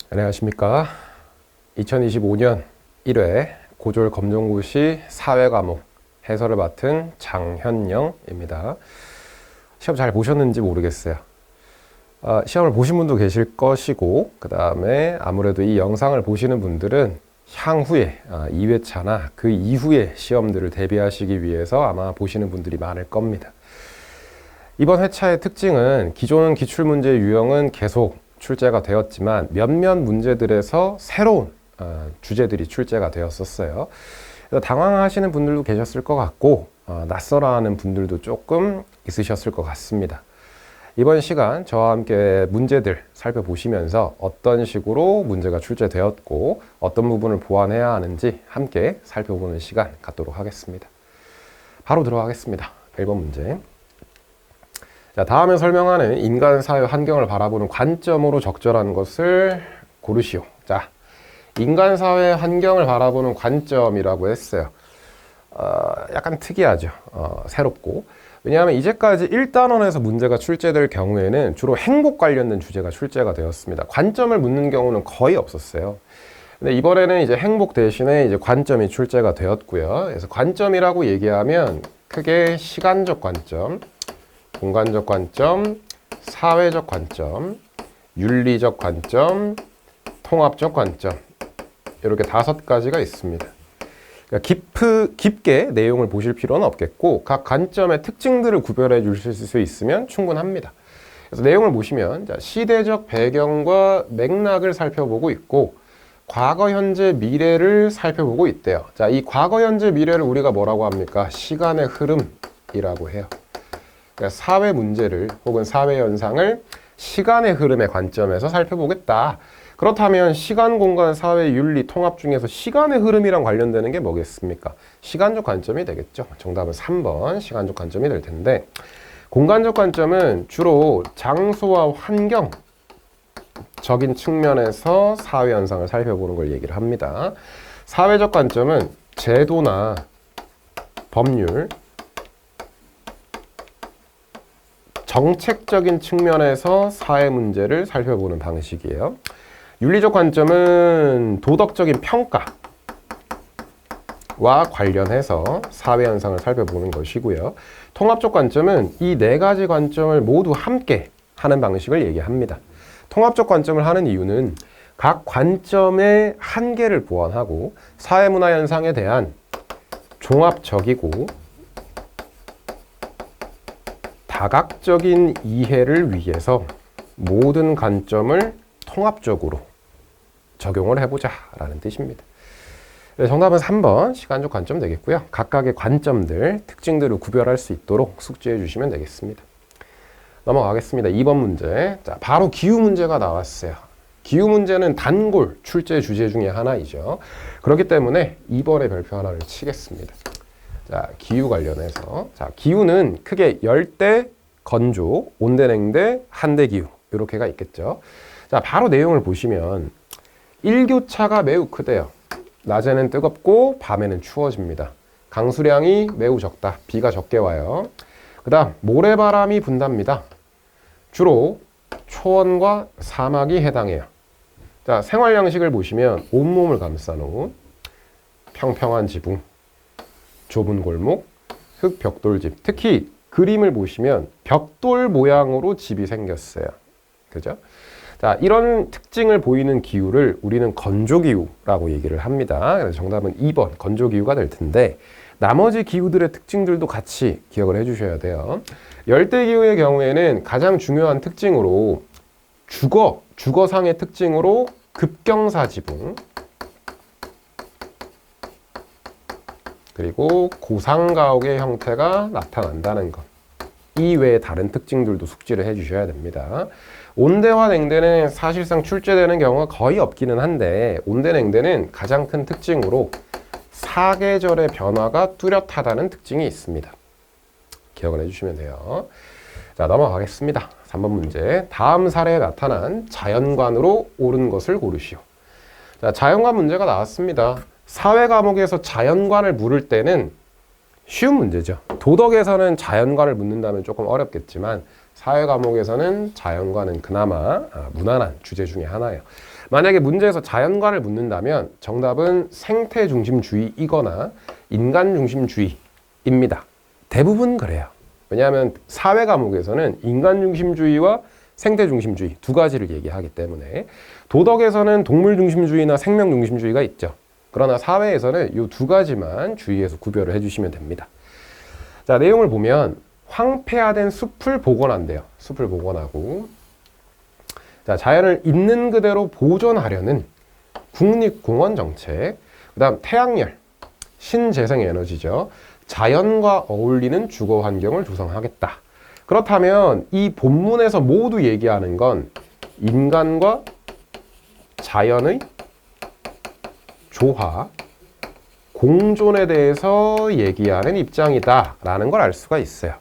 안녕하십니까. 2025년 1회 고졸 검정고시 사회과목 해설을 맡은 장현영입니다. 시험 잘 보셨는지 모르겠어요. 시험을 보신 분도 계실 것이고, 그 다음에 아무래도 이 영상을 보시는 분들은 향후에 2회차나 그 이후의 시험들을 대비하시기 위해서 아마 보시는 분들이 많을 겁니다. 이번 회차의 특징은 기존 기출문제 유형은 계속 출제가 되었지만 몇몇 문제들에서 새로운 주제들이 출제가 되었었어요. 그래서 당황하시는 분들도 계셨을 것 같고 낯설어하는 분들도 조금 있으셨을 것 같습니다. 이번 시간 저와 함께 문제들 살펴보시면서 어떤 식으로 문제가 출제되었고 어떤 부분을 보완해야 하는지 함께 살펴보는 시간 갖도록 하겠습니다. 바로 들어가겠습니다. 1번 문제. 자, 다음에 설명하는 인간 사회 환경을 바라보는 관점으로 적절한 것을 고르시오. 자, 인간 사회 환경을 바라보는 관점이라고 했어요. 약간 특이하죠. 새롭고. 왜냐하면 이제까지 1단원에서 문제가 출제될 경우에는 주로 행복 관련된 주제가 출제가 되었습니다. 관점을 묻는 경우는 거의 없었어요. 근데 이번에는 이제 행복 대신에 이제 관점이 출제가 되었고요. 그래서 관점이라고 얘기하면 크게 시간적 관점, 공간적 관점, 사회적 관점, 윤리적 관점, 통합적 관점, 이렇게 5가지가 있습니다. 그러니까 깊게 내용을 보실 필요는 없겠고 각 관점의 특징들을 구별해 주실 수 있으면 충분합니다. 그래서 내용을 보시면 시대적 배경과 맥락을 살펴보고 있고 과거, 현재, 미래를 살펴보고 있대요. 자, 이 과거, 현재, 미래를 우리가 뭐라고 합니까? 시간의 흐름이라고 해요. 그러니까 사회 문제를 혹은 사회 현상을 시간의 흐름의 관점에서 살펴보겠다. 그렇다면 시간, 공간, 사회, 윤리, 통합 중에서 시간의 흐름이랑 관련되는 게 뭐겠습니까? 시간적 관점이 되겠죠. 정답은 3번 시간적 관점이 될 텐데, 공간적 관점은 주로 장소와 환경적인 측면에서 사회 현상을 살펴보는 걸 얘기를 합니다. 사회적 관점은 제도나 법률, 정책적인 측면에서 사회 문제를 살펴보는 방식이에요. 윤리적 관점은 도덕적인 평가와 관련해서 사회 현상을 살펴보는 것이고요. 통합적 관점은 이 4가지 관점을 모두 함께 하는 방식을 얘기합니다. 통합적 관점을 하는 이유는 각 관점의 한계를 보완하고 사회문화 현상에 대한 종합적이고 다각적인 이해를 위해서 모든 관점을 통합적으로 적용을 해보자 라는 뜻입니다. 정답은 3번 시간적 관점 되겠고요. 각각의 관점들, 특징들을 구별할 수 있도록 숙지해 주시면 되겠습니다. 넘어가겠습니다. 2번 문제. 자, 바로 기후 문제가 나왔어요. 기후 문제는 단골 출제 주제 중에 하나이죠. 그렇기 때문에 2번에 별표 하나를 치겠습니다. 자, 기후 관련해서. 자, 기후는 크게 열대, 건조, 온대, 냉대, 한대 기후. 이렇게가 있겠죠. 자, 바로 내용을 보시면 일교차가 매우 크대요. 낮에는 뜨겁고 밤에는 추워집니다. 강수량이 매우 적다. 비가 적게 와요. 그 다음 모래바람이 분답니다. 주로 초원과 사막이 해당해요. 자, 생활 양식을 보시면 온몸을 감싸놓은 평평한 지붕, 좁은 골목, 흙 벽돌집. 특히 그림을 보시면 벽돌 모양으로 집이 생겼어요. 그죠? 자, 이런 특징을 보이는 기후를 우리는 건조기후라고 얘기를 합니다. 그래서 정답은 2번 건조기후가 될 텐데 나머지 기후들의 특징들도 같이 기억을 해주셔야 돼요. 열대기후의 경우에는 가장 중요한 특징으로 주거상의 특징으로 급경사지붕 그리고 고상가옥의 형태가 나타난다는 것. 이외에 다른 특징들도 숙지를 해주셔야 됩니다. 온대와 냉대는 사실상 출제되는 경우가 거의 없기는 한데 온대, 냉대는 가장 큰 특징으로 사계절의 변화가 뚜렷하다는 특징이 있습니다. 기억을 해주시면 돼요. 자, 넘어가겠습니다. 3번 문제. 다음 사례에 나타난 자연관으로 옳은 것을 고르시오. 자, 자연관 문제가 나왔습니다. 사회 과목에서 자연관을 물을 때는 쉬운 문제죠. 도덕에서는 자연관을 묻는다면 조금 어렵겠지만 사회 과목에서는 자연관은 그나마 무난한 주제 중에 하나예요. 만약에 문제에서 자연과를 묻는다면 정답은 생태 중심주의이거나 인간 중심주의입니다. 대부분 그래요. 왜냐하면 사회 과목에서는 인간 중심주의와 생태 중심주의 두 가지를 얘기하기 때문에 도덕에서는 동물 중심주의나 생명 중심주의가 있죠. 그러나 사회에서는 이 두 가지만 주의해서 구별을 해주시면 됩니다. 자, 내용을 보면 황폐화된 숲을 복원한대요. 숲을 복원하고 자, 자연을 있는 그대로 보존하려는 국립공원 정책, 그 다음 태양열, 신재생에너지죠. 자연과 어울리는 주거 환경을 조성하겠다. 그렇다면 이 본문에서 모두 얘기하는 건 인간과 자연의 조화, 공존에 대해서 얘기하는 입장이다 라는 걸 알 수가 있어요.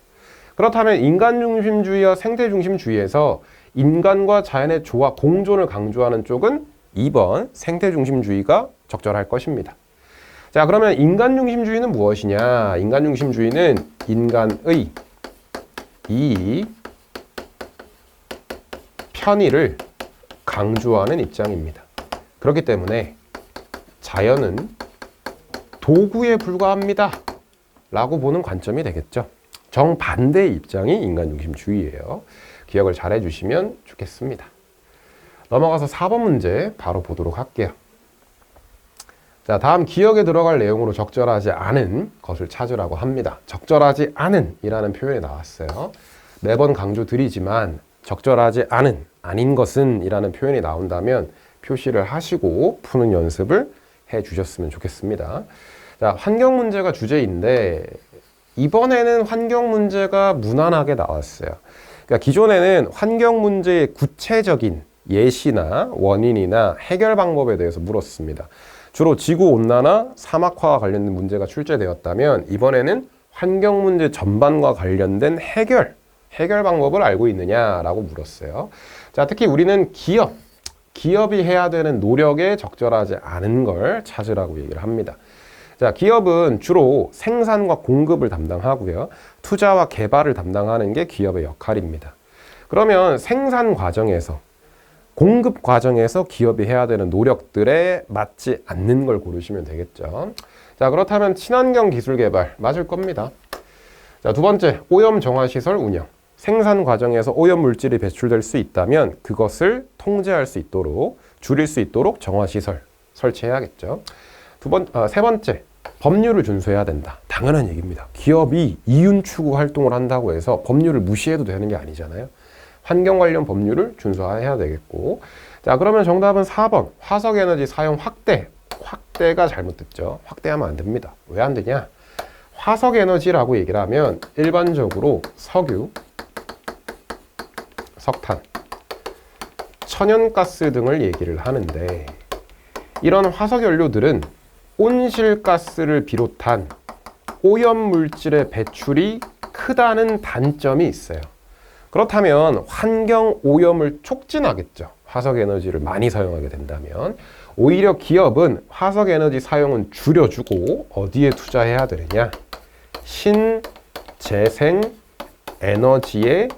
그렇다면 인간 중심주의와 생태 중심주의에서 인간과 자연의 조화, 공존을 강조하는 쪽은 2번 생태 중심주의가 적절할 것입니다. 자, 그러면 인간 중심주의는 무엇이냐? 인간 중심주의는 인간의 이익, 편의를 강조하는 입장입니다. 그렇기 때문에 자연은 도구에 불과합니다 라고 보는 관점이 되겠죠. 정반대의 입장이 인간 중심주의예요. 기억을 잘 해주시면 좋겠습니다. 넘어가서 4번 문제 바로 보도록 할게요. 자, 다음 기억에 들어갈 내용으로 적절하지 않은 것을 찾으라고 합니다. 적절하지 않은 이라는 표현이 나왔어요. 매번 강조드리지만 적절하지 않은, 아닌 것은 이라는 표현이 나온다면 표시를 하시고 푸는 연습을 해 주셨으면 좋겠습니다. 자, 환경 문제가 주제인데 이번에는 환경 문제가 무난하게 나왔어요. 그러니까 기존에는 환경 문제의 구체적인 예시나 원인이나 해결 방법에 대해서 물었습니다. 주로 지구온난화, 사막화와 관련된 문제가 출제되었다면 이번에는 환경 문제 전반과 관련된 해결 방법을 알고 있느냐라고 물었어요. 자, 특히 우리는 기업이 해야 되는 노력에 적절하지 않은 걸 찾으라고 얘기를 합니다. 자, 기업은 주로 생산과 공급을 담당하고요. 투자와 개발을 담당하는 게 기업의 역할입니다. 그러면 생산 과정에서 공급 과정에서 기업이 해야 되는 노력들에 맞지 않는 걸 고르시면 되겠죠. 자, 그렇다면 친환경 기술 개발 맞을 겁니다. 자, 두 번째, 오염 정화 시설 운영. 생산 과정에서 오염 물질이 배출될 수 있다면 그것을 통제할 수 있도록, 줄일 수 있도록 정화 시설 설치해야겠죠. 세 번째, 법률을 준수해야 된다. 당연한 얘기입니다. 기업이 이윤 추구 활동을 한다고 해서 법률을 무시해도 되는 게 아니잖아요. 환경 관련 법률을 준수해야 되겠고. 자, 그러면 정답은 4번. 화석 에너지 사용 확대. 확대가 잘못됐죠. 확대하면 안 됩니다. 왜 안 되냐? 화석 에너지라고 얘기를 하면 일반적으로 석유, 석탄, 천연가스 등을 얘기를 하는데 이런 화석 연료들은 온실가스를 비롯한 오염물질의 배출이 크다는 단점이 있어요. 그렇다면 환경 오염을 촉진하겠죠. 화석 에너지를 많이 사용하게 된다면. 오히려 기업은 화석 에너지 사용은 줄여주고 어디에 투자해야 되느냐? 신재생 에너지의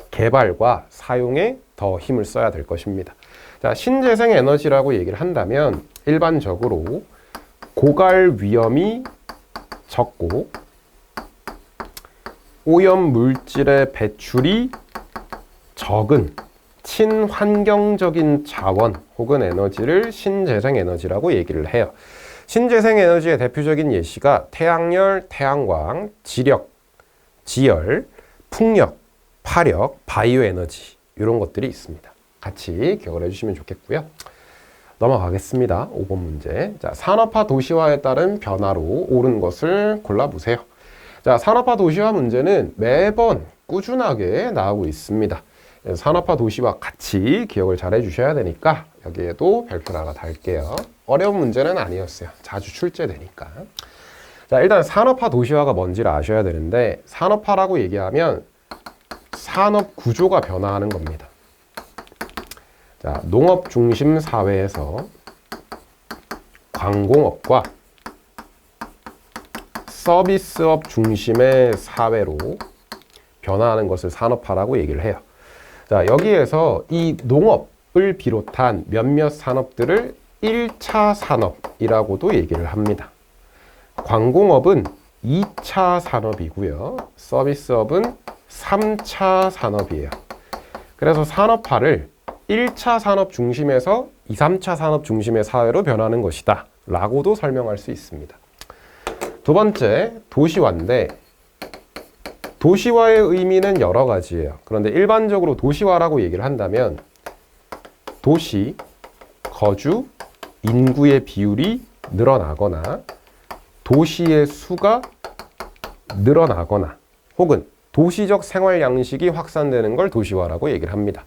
개발과 사용에 더 힘을 써야 될 것입니다. 자, 신재생 에너지라고 얘기를 한다면 일반적으로 고갈 위험이 적고 오염 물질의 배출이 적은 친환경적인 자원 혹은 에너지를 신재생 에너지라고 얘기를 해요. 신재생 에너지의 대표적인 예시가 태양열, 태양광, 지력, 지열, 풍력, 파력, 바이오 에너지 이런 것들이 있습니다. 같이 기억을 해주시면 좋겠고요. 넘어가겠습니다. 5번 문제. 자, 산업화 도시화에 따른 변화로 옳은 것을 골라보세요. 자, 산업화 도시화 문제는 매번 꾸준하게 나오고 있습니다. 산업화 도시와 같이 기억을 잘 해주셔야 되니까 여기에도 별표 하나 달게요. 어려운 문제는 아니었어요. 자주 출제되니까. 자, 일단 산업화 도시화가 뭔지를 아셔야 되는데 산업화라고 얘기하면 산업 구조가 변화하는 겁니다. 자, 농업 중심 사회에서 광공업과 서비스업 중심의 사회로 변화하는 것을 산업화라고 얘기를 해요. 자, 여기에서 이 농업의 공업을 비롯한 몇몇 산업들을 1차 산업이라고도 얘기를 합니다. 광공업은 2차 산업이고요. 서비스업은 3차 산업이에요. 그래서 산업화를 1차 산업 중심에서 2, 3차 산업 중심의 사회로 변하는 것이다 라고도 설명할 수 있습니다. 두 번째, 도시화인데 도시화의 의미는 여러 가지예요. 그런데 일반적으로 도시화라고 얘기를 한다면 도시, 거주, 인구의 비율이 늘어나거나 도시의 수가 늘어나거나 혹은 도시적 생활 양식이 확산되는 걸 도시화라고 얘기를 합니다.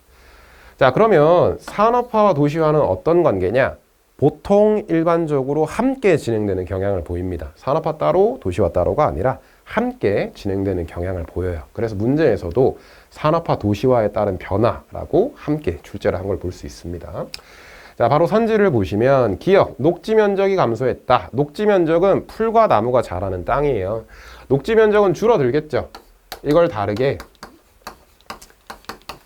자, 그러면 산업화와 도시화는 어떤 관계냐? 보통 일반적으로 함께 진행되는 경향을 보입니다. 산업화 따로 도시화 따로가 아니라 함께 진행되는 경향을 보여요. 그래서 문제에서도 산업화 도시화에 따른 변화라고 함께 출제를 한 걸 볼 수 있습니다. 자, 바로 선지를 보시면 기역, 녹지 면적이 감소했다. 녹지 면적은 풀과 나무가 자라는 땅이에요. 녹지 면적은 줄어들겠죠. 이걸 다르게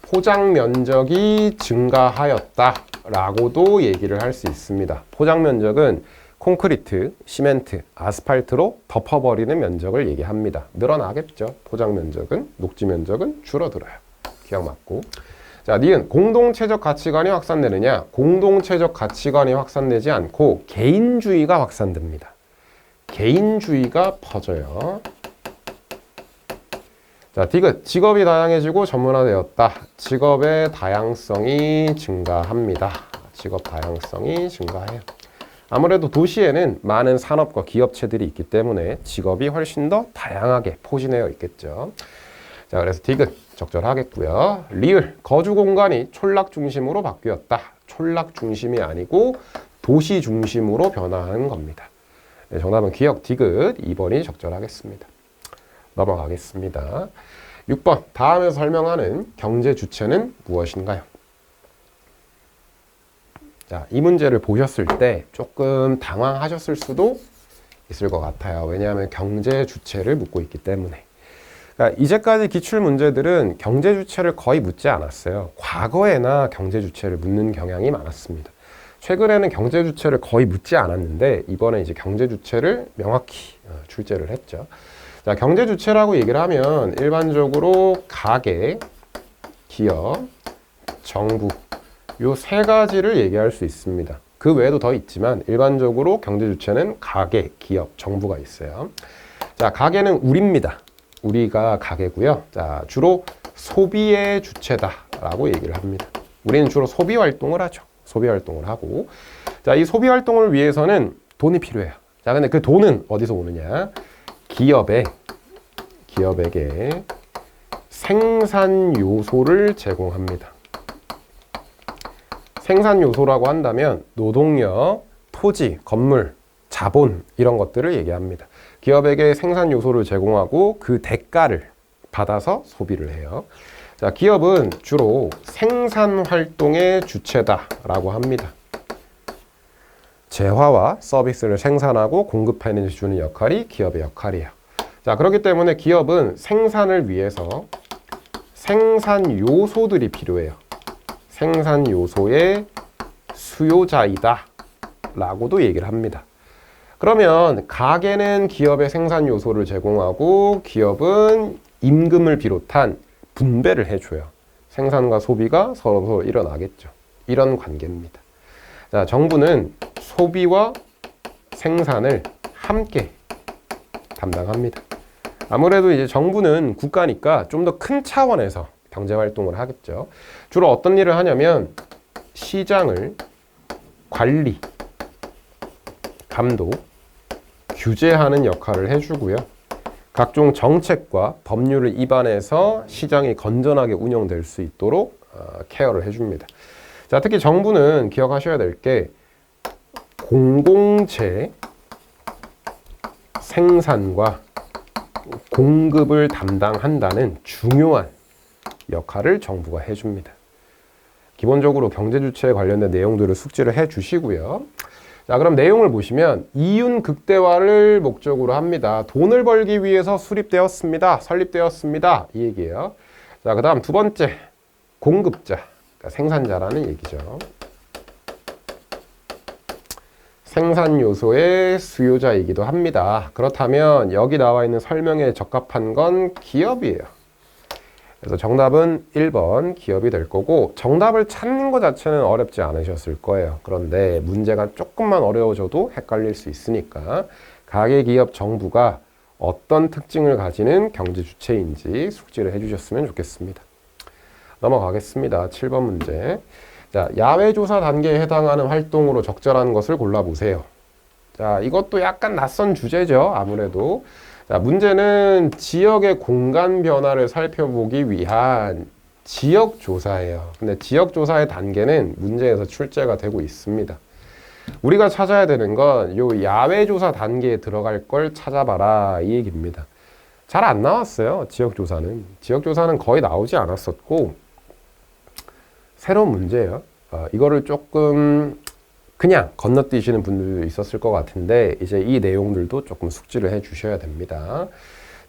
포장 면적이 증가하였다 라고도 얘기를 할 수 있습니다. 포장 면적은 콘크리트, 시멘트, 아스팔트로 덮어버리는 면적을 얘기합니다. 늘어나겠죠. 포장 면적은, 녹지 면적은 줄어들어요. 기억 맞고. 자, 니은 공동체적 가치관이 확산되느냐? 공동체적 가치관이 확산되지 않고 개인주의가 확산됩니다. 개인주의가 퍼져요. 자, 디귿 직업이 다양해지고 전문화되었다. 직업의 다양성이 증가합니다. 직업 다양성이 증가해요. 아무래도 도시에는 많은 산업과 기업체들이 있기 때문에 직업이 훨씬 더 다양하게 포진되어 있겠죠. 자, 그래서 디귿 적절하겠고요. 리을 거주 공간이 촌락 중심으로 바뀌었다. 촌락 중심이 아니고 도시 중심으로 변화하는 겁니다. 네, 정답은 기역 디귿 2번이 적절하겠습니다. 넘어가겠습니다. 6번 다음에 설명하는 경제 주체는 무엇인가요? 자, 이 문제를 보셨을 때 조금 당황하셨을 수도 있을 것 같아요. 왜냐하면 경제 주체를 묻고 있기 때문에. 그러니까 이제까지 기출 문제들은 경제 주체를 거의 묻지 않았어요. 과거에나 경제 주체를 묻는 경향이 많았습니다. 최근에는 경제 주체를 거의 묻지 않았는데 이번에 이제 경제 주체를 명확히 출제를 했죠. 자, 경제 주체라고 얘기를 하면 일반적으로 가계, 기업, 정부 요 세 가지를 얘기할 수 있습니다. 그 외에도 더 있지만 일반적으로 경제 주체는 가계, 기업, 정부가 있어요. 자, 가계는 우리입니다. 우리가 가계고요. 자, 주로 소비의 주체다라고 얘기를 합니다. 우리는 주로 소비 활동을 하죠. 소비 활동을 하고. 자, 이 소비 활동을 위해서는 돈이 필요해요. 자, 근데 그 돈은 어디서 오느냐? 기업에게 생산 요소를 제공합니다. 생산 요소라고 한다면 노동력, 토지, 건물, 자본 이런 것들을 얘기합니다. 기업에게 생산 요소를 제공하고 그 대가를 받아서 소비를 해요. 자, 기업은 주로 생산 활동의 주체다라고 합니다. 재화와 서비스를 생산하고 공급해 주는 역할이 기업의 역할이에요. 자, 그렇기 때문에 기업은 생산을 위해서 생산 요소들이 필요해요. 생산 요소의 수요자이다 라고도 얘기를 합니다. 그러면 가계는 기업의 생산 요소를 제공하고 기업은 임금을 비롯한 분배를 해줘요. 생산과 소비가 서로 일어나겠죠. 이런 관계입니다. 자, 정부는 소비와 생산을 함께 담당합니다. 아무래도 이제 정부는 국가니까 좀 더 큰 차원에서 경제 활동을 하겠죠. 주로 어떤 일을 하냐면 시장을 관리, 감독, 규제하는 역할을 해주고요. 각종 정책과 법률을 입안해서 시장이 건전하게 운영될 수 있도록 케어를 해줍니다. 자, 특히 정부는 기억하셔야 될 게 공공재 생산과 공급을 담당한다는 중요한 역할을 정부가 해줍니다. 기본적으로 경제 주체에 관련된 내용들을 숙지를 해 주시고요. 자, 그럼 내용을 보시면 이윤 극대화를 목적으로 합니다. 돈을 벌기 위해서 설립되었습니다. 이 얘기예요. 자, 그 다음 두 번째 공급자, 그러니까 생산자라는 얘기죠. 생산 요소의 수요자이기도 합니다. 그렇다면 여기 나와 있는 설명에 적합한 건 기업이에요. 그래서 정답은 1번 기업이 될 거고, 정답을 찾는 것 자체는 어렵지 않으셨을 거예요. 그런데 문제가 조금만 어려워져도 헷갈릴 수 있으니까 가계기업 정부가 어떤 특징을 가지는 경제 주체인지 숙지를 해주셨으면 좋겠습니다. 넘어가겠습니다. 7번 문제. 자, 야외조사 단계에 해당하는 활동으로 적절한 것을 골라보세요. 자, 이것도 약간 낯선 주제죠. 아무래도. 자, 문제는 지역의 공간 변화를 살펴보기 위한 지역조사예요. 근데 지역조사의 단계는 문제에서 출제가 되고 있습니다. 우리가 찾아야 되는 건 요 야외조사 단계에 들어갈 걸 찾아봐라 이 얘기입니다. 잘 안 나왔어요. 지역조사는. 지역조사는 거의 나오지 않았었고, 새로운 문제예요. 이거를 조금 그냥 건너뛰시는 분들도 있었을 것 같은데, 이제 이 내용들도 조금 숙지를 해 주셔야 됩니다.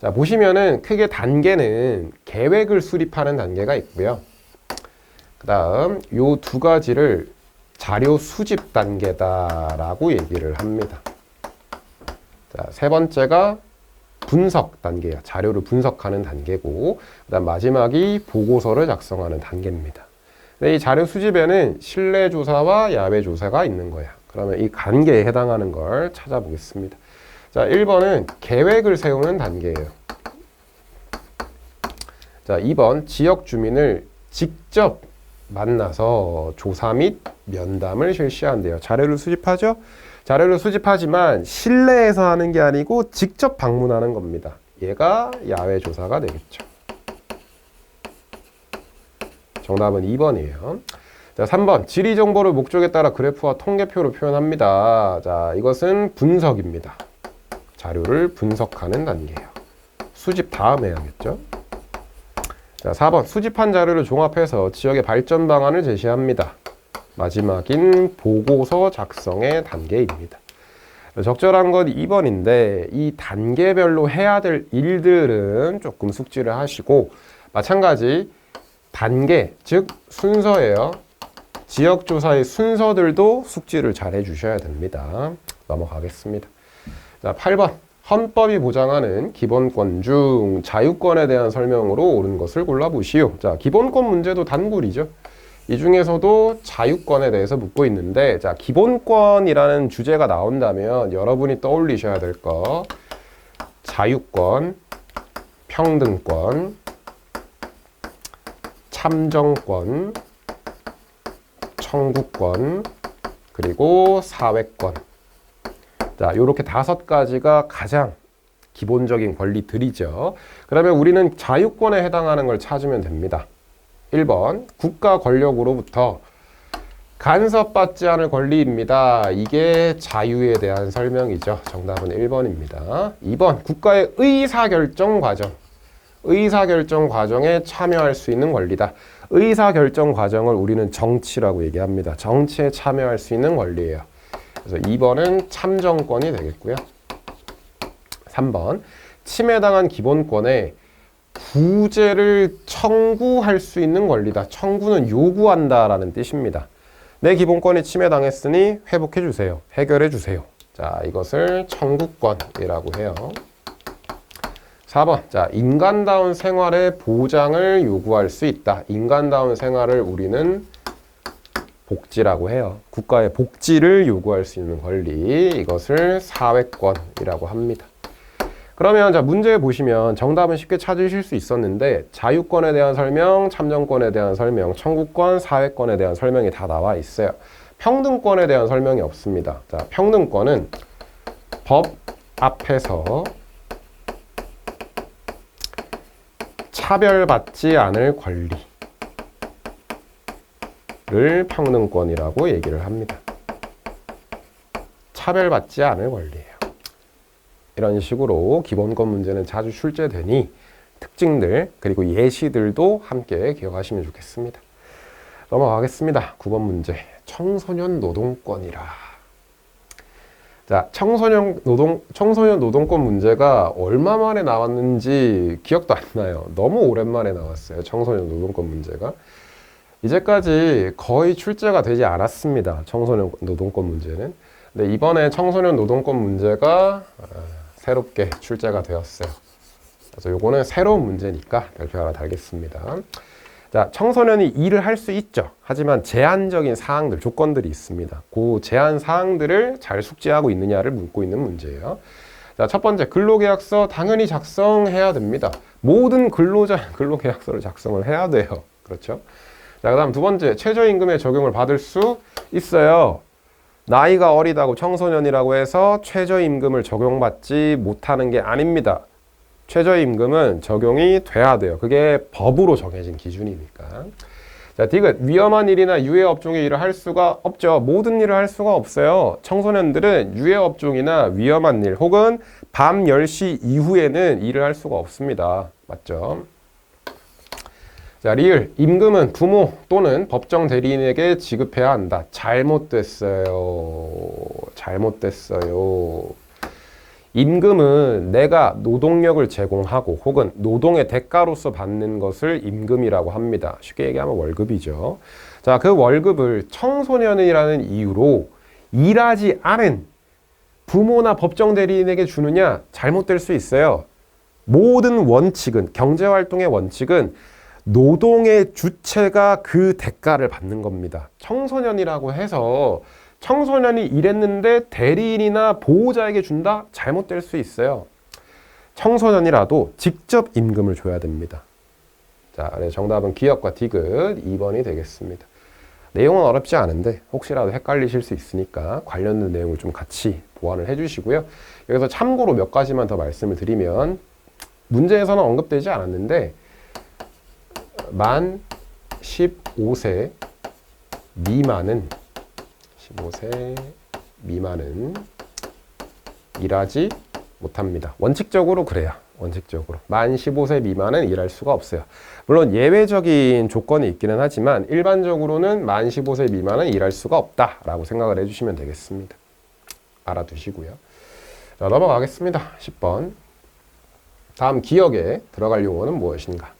자, 보시면은 크게 단계는 계획을 수립하는 단계가 있고요. 그 다음 요 두 가지를 자료 수집 단계다라고 얘기를 합니다. 자, 세 번째가 분석 단계예요. 자료를 분석하는 단계고, 그 다음 마지막이 보고서를 작성하는 단계입니다. 이 자료 수집에는 실내 조사와 야외 조사가 있는 거야. 그러면 이 단계에 해당하는 걸 찾아보겠습니다. 자, 1번은 계획을 세우는 단계예요. 자, 2번 지역 주민을 직접 만나서 조사 및 면담을 실시한대요. 자료를 수집하죠? 자료를 수집하지만 실내에서 하는 게 아니고 직접 방문하는 겁니다. 얘가 야외 조사가 되겠죠. 정답은 2번이에요. 자, 3번. 지리 정보를 목적에 따라 그래프와 통계표로 표현합니다. 자, 이것은 분석입니다. 자료를 분석하는 단계예요. 수집 다음 해야겠죠. 자, 4번. 수집한 자료를 종합해서 지역의 발전 방안을 제시합니다. 마지막인 보고서 작성의 단계입니다. 적절한 건 2번인데 이 단계별로 해야 될 일들은 조금 숙지를 하시고, 마찬가지 단계, 즉 순서예요. 지역조사의 순서들도 숙지를 잘 해주셔야 됩니다. 넘어가겠습니다. 자, 8번. 헌법이 보장하는 기본권 중 자유권에 대한 설명으로 옳은 것을 골라보시오. 자, 기본권 문제도 단골이죠. 이 중에서도 자유권에 대해서 묻고 있는데, 자, 기본권이라는 주제가 나온다면 여러분이 떠올리셔야 될 거, 자유권, 평등권, 참정권, 청구권, 그리고 사회권. 자, 요렇게 5가지가 가장 기본적인 권리들이죠. 그러면 우리는 자유권에 해당하는 걸 찾으면 됩니다. 1번, 국가 권력으로부터 간섭받지 않을 권리입니다. 이게 자유에 대한 설명이죠. 정답은 1번입니다. 2번, 국가의 의사결정 과정. 의사결정 과정에 참여할 수 있는 권리다. 의사결정 과정을 우리는 정치라고 얘기합니다. 정치에 참여할 수 있는 권리예요. 그래서 2번은 참정권이 되겠고요. 3번, 침해당한 기본권에 구제를 청구할 수 있는 권리다. 청구는 요구한다라는 뜻입니다. 내 기본권이 침해당했으니 회복해 주세요. 해결해 주세요. 자, 이것을 청구권이라고 해요. 4번. 자, 인간다운 생활의 보장을 요구할 수 있다. 인간다운 생활을 우리는 복지라고 해요. 국가의 복지를 요구할 수 있는 권리. 이것을 사회권이라고 합니다. 그러면 자, 문제 보시면 정답은 쉽게 찾으실 수 있었는데, 자유권에 대한 설명, 참정권에 대한 설명, 청구권, 사회권에 대한 설명이 다 나와 있어요. 평등권에 대한 설명이 없습니다. 자, 평등권은 법 앞에서 차별받지 않을 권리를 평등권이라고 얘기를 합니다. 차별받지 않을 권리예요. 이런 식으로 기본권 문제는 자주 출제되니 특징들 그리고 예시들도 함께 기억하시면 좋겠습니다. 넘어가겠습니다. 9번 문제. 청소년 노동권이라. 자, 청소년 노동권 문제가 얼마 만에 나왔는지 기억도 안 나요. 너무 오랜만에 나왔어요. 청소년 노동권 문제가. 이제까지 거의 출제가 되지 않았습니다. 청소년 노동권 문제는. 근데 이번에 청소년 노동권 문제가 새롭게 출제가 되었어요. 그래서 요거는 새로운 문제니까 별표 하나 달겠습니다. 자, 청소년이 일을 할 수 있죠. 하지만 제한적인 사항들, 조건들이 있습니다. 그 제한 사항들을 잘 숙지하고 있느냐를 묻고 있는 문제예요. 자, 첫 번째, 근로계약서 당연히 작성해야 됩니다. 모든 근로자 근로계약서를 작성을 해야 돼요. 그렇죠? 자, 그 다음 두 번째, 최저임금의 적용을 받을 수 있어요. 나이가 어리다고 청소년이라고 해서 최저임금을 적용받지 못하는 게 아닙니다. 최저임금은 적용이 돼야 돼요. 그게 법으로 정해진 기준이니까. 자, 디귿. 위험한 일이나 유해업종의 일을 할 수가 없죠. 모든 일을 할 수가 없어요. 청소년들은 유해업종이나 위험한 일 혹은 밤 10시 이후에는 일을 할 수가 없습니다. 맞죠? 자, 리을. 임금은 부모 또는 법정 대리인에게 지급해야 한다. 잘못됐어요. 잘못됐어요. 임금은 내가 노동력을 제공하고 혹은 노동의 대가로서 받는 것을 임금이라고 합니다. 쉽게 얘기하면 월급이죠. 자, 그 월급을 청소년이라는 이유로 일하지 않은 부모나 법정 대리인에게 주느냐? 잘못될 수 있어요. 모든 원칙은, 경제활동의 원칙은 노동의 주체가 그 대가를 받는 겁니다. 청소년이라고 해서 청소년이 일했는데 대리인이나 보호자에게 준다? 잘못될 수 있어요. 청소년이라도 직접 임금을 줘야 됩니다. 자, 정답은 기역과 디귿 2번이 되겠습니다. 내용은 어렵지 않은데 혹시라도 헷갈리실 수 있으니까 관련된 내용을 좀 같이 보완을 해주시고요. 여기서 참고로 몇 가지만 더 말씀을 드리면 문제에서는 언급되지 않았는데 만 15세 미만은 15세 미만은 일하지 못합니다. 원칙적으로 그래요. 원칙적으로. 만 15세 미만은 일할 수가 없어요. 물론 예외적인 조건이 있기는 하지만 일반적으로는 만 15세 미만은 일할 수가 없다라고 생각을 해주시면 되겠습니다. 알아두시고요. 자, 넘어가겠습니다. 10번. 다음 기역에 들어갈 용어는 무엇인가?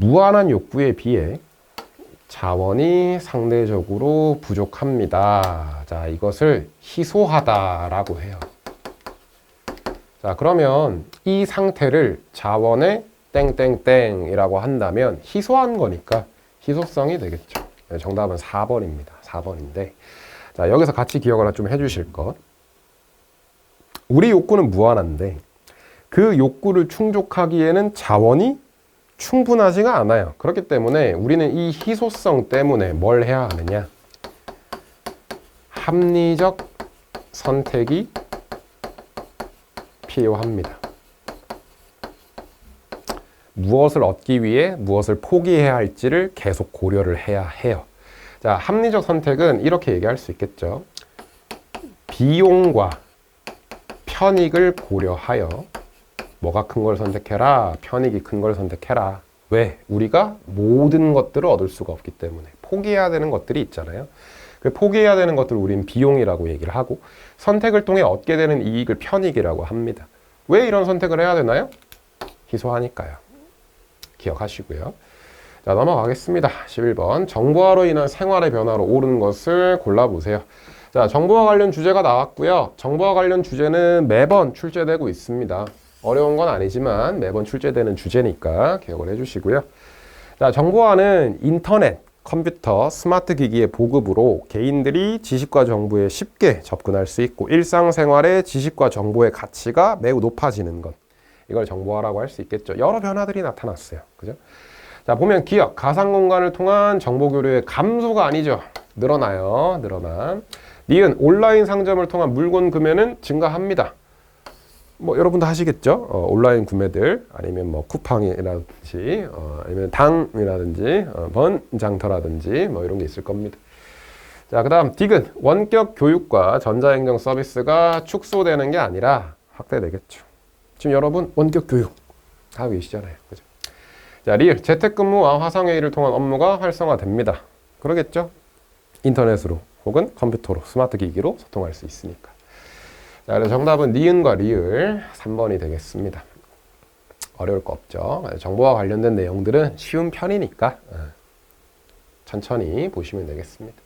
무한한 욕구에 비해 자원이 상대적으로 부족합니다. 자, 이것을 희소하다라고 해요. 자, 그러면 이 상태를 자원의 땡땡땡이라고 한다면 희소한 거니까 희소성이 되겠죠. 정답은 4번입니다. 4번인데 자, 여기서 같이 기억을 좀 해주실 것. 우리 욕구는 무한한데 그 욕구를 충족하기에는 자원이 충분하지가 않아요. 그렇기 때문에 우리는 이 희소성 때문에 뭘 해야 하느냐? 합리적 선택이 필요합니다. 무엇을 얻기 위해 무엇을 포기해야 할지를 계속 고려를 해야 해요. 자, 합리적 선택은 이렇게 얘기할 수 있겠죠. 비용과 편익을 고려하여 뭐가 큰 걸 선택해라, 편익이 큰 걸 선택해라. 왜? 우리가 모든 것들을 얻을 수가 없기 때문에 포기해야 되는 것들이 있잖아요. 그 포기해야 되는 것들을 우리는 비용이라고 얘기를 하고 선택을 통해 얻게 되는 이익을 편익이라고 합니다. 왜 이런 선택을 해야 되나요? 희소하니까요. 기억하시고요. 자, 넘어가겠습니다. 11번. 정보화로 인한 생활의 변화로 옳은 것을 골라보세요. 자, 정보화 관련 주제가 나왔고요. 정보화 관련 주제는 매번 출제되고 있습니다. 어려운 건 아니지만 매번 출제되는 주제니까 기억을 해주시고요. 자, 정보화는 인터넷, 컴퓨터, 스마트 기기의 보급으로 개인들이 지식과 정보에 쉽게 접근할 수 있고 일상생활의 지식과 정보의 가치가 매우 높아지는 것. 이걸 정보화라고 할 수 있겠죠. 여러 변화들이 나타났어요. 그죠? 자, 보면 기억, 가상공간을 통한 정보 교류의 감소가 아니죠. 늘어나요. 늘어나. 니은, 온라인 상점을 통한 물건 구매는 증가합니다. 뭐 여러분도 하시겠죠? 온라인 구매들 아니면 뭐 쿠팡이라든지 아니면 당이라든지 번장터라든지 뭐 이런 게 있을 겁니다. 자, 그다음 디귿. 원격 교육과 전자행정 서비스가 축소되는 게 아니라 확대되겠죠. 지금 여러분 원격 교육 하고 계시잖아요. 그죠? 자, 리을. 재택근무와 화상회의를 통한 업무가 활성화됩니다. 그러겠죠? 인터넷으로 혹은 컴퓨터로 스마트 기기로 소통할 수 있으니까. 자, 그래서 정답은 니은과 리을 3번이 되겠습니다. 어려울 거 없죠. 정보와 관련된 내용들은 쉬운 편이니까 천천히 보시면 되겠습니다.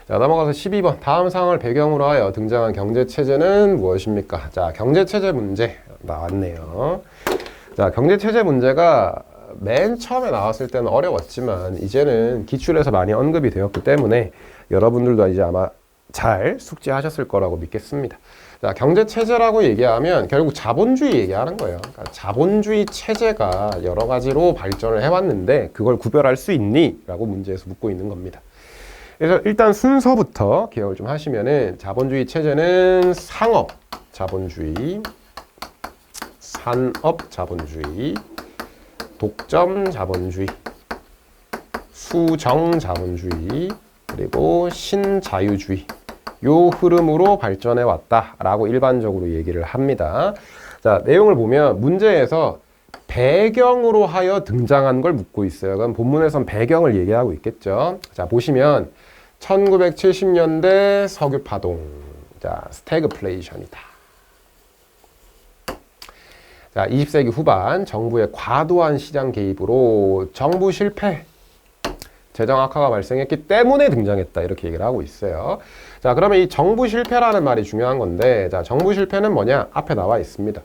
자, 넘어가서 12번. 다음 상황을 배경으로 하여 등장한 경제체제는 무엇입니까? 자, 경제체제 문제 나왔네요. 자, 경제체제 문제가 맨 처음에 나왔을 때는 어려웠지만 이제는 기출에서 많이 언급이 되었기 때문에 여러분들도 이제 아마 잘 숙지하셨을 거라고 믿겠습니다. 자, 경제체제라고 얘기하면 결국 자본주의 얘기하는 거예요. 그러니까 자본주의 체제가 여러 가지로 발전을 해왔는데 그걸 구별할 수 있니? 라고 문제에서 묻고 있는 겁니다. 그래서 일단 순서부터 기억을 좀 하시면은 자본주의 체제는 상업 자본주의, 산업 자본주의, 독점 자본주의, 수정 자본주의, 그리고 신자유주의 요 흐름으로 발전해 왔다라고 일반적으로 얘기를 합니다. 자, 내용을 보면 문제에서 배경으로 하여 등장한 걸 묻고 있어요. 그럼 본문에선 배경을 얘기하고 있겠죠. 자, 보시면 1970년대 석유 파동, 자, 스태그플레이션이다. 자, 20세기 후반 정부의 과도한 시장 개입으로 정부 실패, 재정 악화가 발생했기 때문에 등장했다. 이렇게 얘기를 하고 있어요. 자, 그러면 이 정부 실패라는 말이 중요한 건데, 자, 정부 실패는 뭐냐? 앞에 나와 있습니다.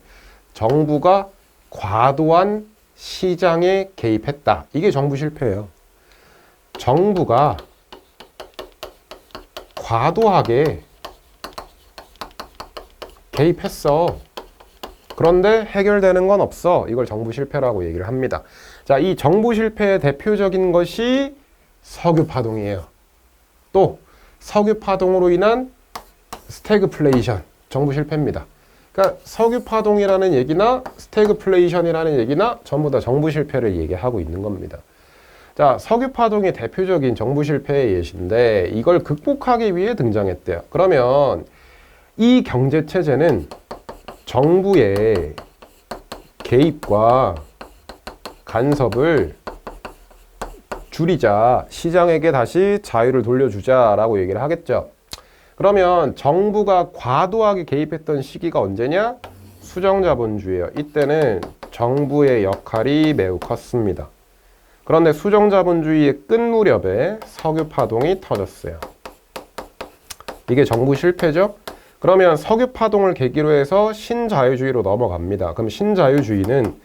정부가 과도한 시장에 개입했다. 이게 정부 실패예요. 정부가 과도하게 개입했어. 그런데 해결되는 건 없어. 이걸 정부 실패라고 얘기를 합니다. 자, 이 정부 실패의 대표적인 것이 석유 파동이에요. 또 석유 파동으로 인한 스태그플레이션, 정부 실패입니다. 그러니까 석유 파동이라는 얘기나 스태그플레이션이라는 얘기나 전부 다 정부 실패를 얘기하고 있는 겁니다. 자, 석유 파동이 대표적인 정부 실패의 예시인데 이걸 극복하기 위해 등장했대요. 그러면 이 경제 체제는 정부의 개입과 간섭을 줄이자, 시장에게 다시 자유를 돌려주자라고 얘기를 하겠죠. 그러면 정부가 과도하게 개입했던 시기가 언제냐? 수정자본주의예요. 이때는 정부의 역할이 매우 컸습니다. 그런데 수정자본주의의 끝 무렵에 석유 파동이 터졌어요. 이게 정부 실패죠? 그러면 석유 파동을 계기로 해서 신자유주의로 넘어갑니다. 그럼 신자유주의는